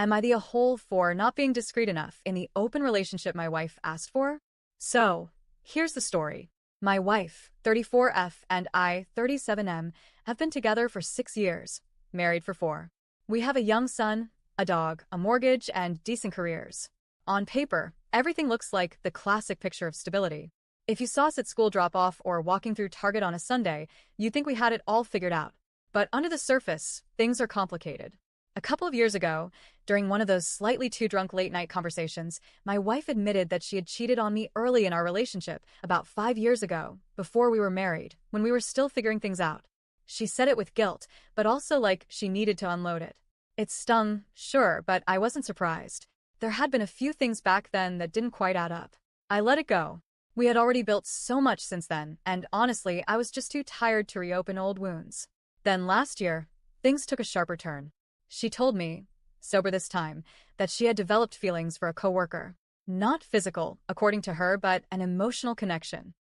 Am I the a-hole for not being discreet enough in the open relationship my wife asked for? So, here's the story. My wife, 34F, and I, 37M, have been together for 6 years, married for 4. We have a young son, a dog, a mortgage, and decent careers. On paper, everything looks like the classic picture of stability. If you saw us at school drop-off or walking through Target on a Sunday, you'd think we had it all figured out. But under the surface, things are complicated. A couple of years ago, during one of those slightly too drunk late-night conversations, my wife admitted that she had cheated on me early in our relationship, about 5 years ago, before we were married, when we were still figuring things out. She said it with guilt, but also like she needed to unload it. It stung, sure, but I wasn't surprised. There had been a few things back then that didn't quite add up. I let it go. We had already built so much since then, and honestly, I was just too tired to reopen old wounds. Then last year, things took a sharper turn. She told me, sober this time, that she had developed feelings for a coworker. Not physical, according to her, but an emotional connection.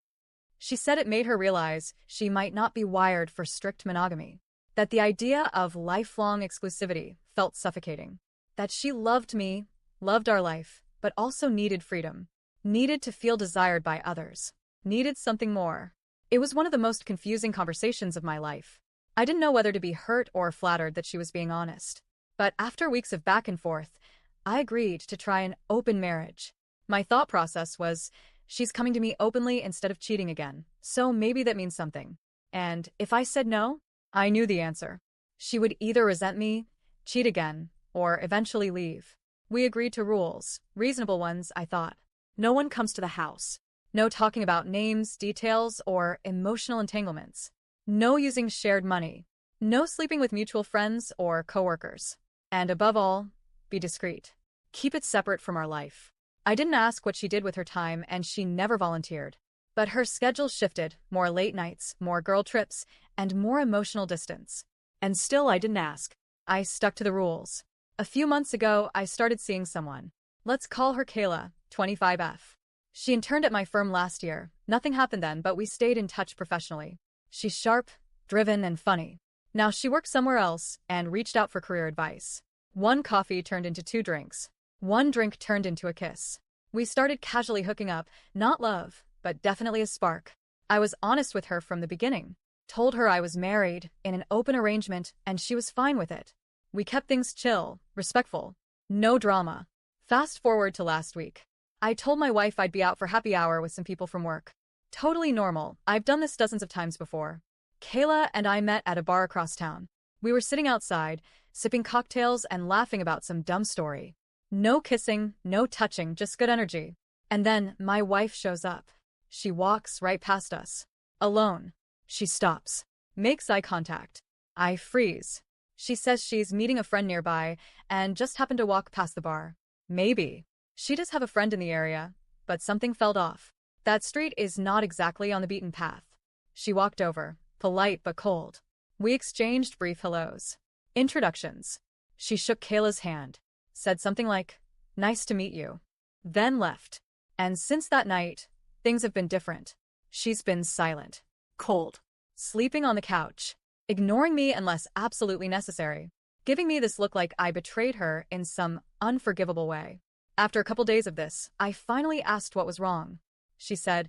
She said it made her realize she might not be wired for strict monogamy, that the idea of lifelong exclusivity felt suffocating, that she loved me, loved our life, but also needed freedom, needed to feel desired by others, needed something more. It was one of the most confusing conversations of my life. I didn't know whether to be hurt or flattered that she was being honest. But after weeks of back and forth, I agreed to try an open marriage. My thought process was, she's coming to me openly instead of cheating again, so maybe that means something. And if I said no, I knew the answer. She would either resent me, cheat again, or eventually leave. We agreed to rules, reasonable ones, I thought. No one comes to the house. No talking about names, details, or emotional entanglements. No using shared money. No sleeping with mutual friends or coworkers. And above all, be discreet. Keep it separate from our life. I didn't ask what she did with her time, and she never volunteered. But her schedule shifted, more late nights, more girl trips, and more emotional distance. And still I didn't ask. I stuck to the rules. A few months ago, I started seeing someone. Let's call her Kayla, 25F. She interned at my firm last year. Nothing happened then, but we stayed in touch professionally. She's sharp, driven, and funny. Now she works somewhere else and reached out for career advice. One coffee turned into 2 drinks. One drink turned into a kiss. We started casually hooking up, not love, but definitely a spark. I was honest with her from the beginning. Told her I was married, in an open arrangement, and she was fine with it. We kept things chill, respectful. No drama. Fast forward to last week. I told my wife I'd be out for happy hour with some people from work. Totally normal. I've done this dozens of times before. Kayla and I met at a bar across town. We were sitting outside, sipping cocktails and laughing about some dumb story. No kissing, no touching, just good energy. And then my wife shows up. She walks right past us. Alone. She stops. Makes eye contact. I freeze. She says she's meeting a friend nearby and just happened to walk past the bar. Maybe. She does have a friend in the area, but something felt off. That street is not exactly on the beaten path. She walked over, polite but cold. We exchanged brief hellos. Introductions. She shook Kayla's hand, said something like, "Nice to meet you," then left. And since that night, things have been different. She's been silent, cold, sleeping on the couch, ignoring me unless absolutely necessary, giving me this look like I betrayed her in some unforgivable way. After a couple days of this, I finally asked what was wrong. She said,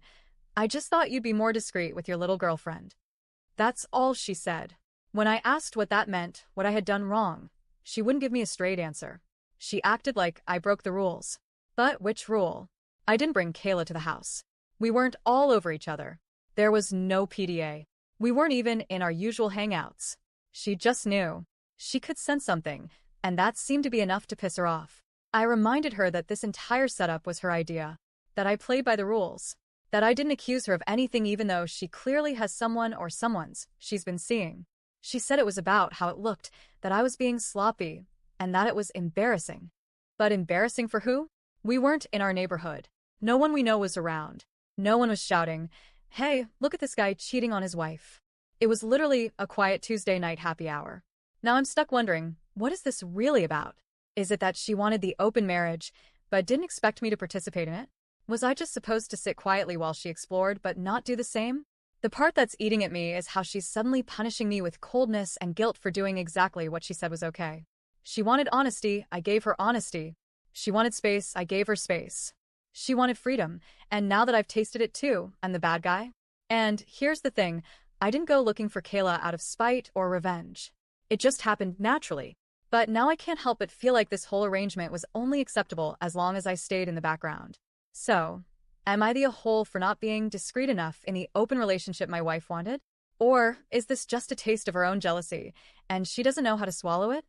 "I just thought you'd be more discreet with your little girlfriend." That's all she said. When I asked what that meant, what I had done wrong, she wouldn't give me a straight answer. She acted like I broke the rules. But which rule? I didn't bring Kayla to the house. We weren't all over each other. There was no PDA. We weren't even in our usual hangouts. She just knew. She could sense something, and that seemed to be enough to piss her off. I reminded her that this entire setup was her idea, that I played by the rules, that I didn't accuse her of anything even though she clearly has someone or someones she's been seeing. She said it was about how it looked, that I was being sloppy, and that it was embarrassing. But embarrassing for who? We weren't in our neighborhood. No one we know was around. No one was shouting, "Hey, look at this guy cheating on his wife." It was literally a quiet Tuesday night happy hour. Now I'm stuck wondering, what is this really about? Is it that she wanted the open marriage, but didn't expect me to participate in it? Was I just supposed to sit quietly while she explored but not do the same? The part that's eating at me is how she's suddenly punishing me with coldness and guilt for doing exactly what she said was okay. She wanted honesty, I gave her honesty. She wanted space, I gave her space. She wanted freedom, and now that I've tasted it too, I'm the bad guy. And here's the thing, I didn't go looking for Kayla out of spite or revenge. It just happened naturally. But now I can't help but feel like this whole arrangement was only acceptable as long as I stayed in the background. So, am I the a-hole for not being discreet enough in the open relationship my wife wanted? Or is this just a taste of her own jealousy, and she doesn't know how to swallow it?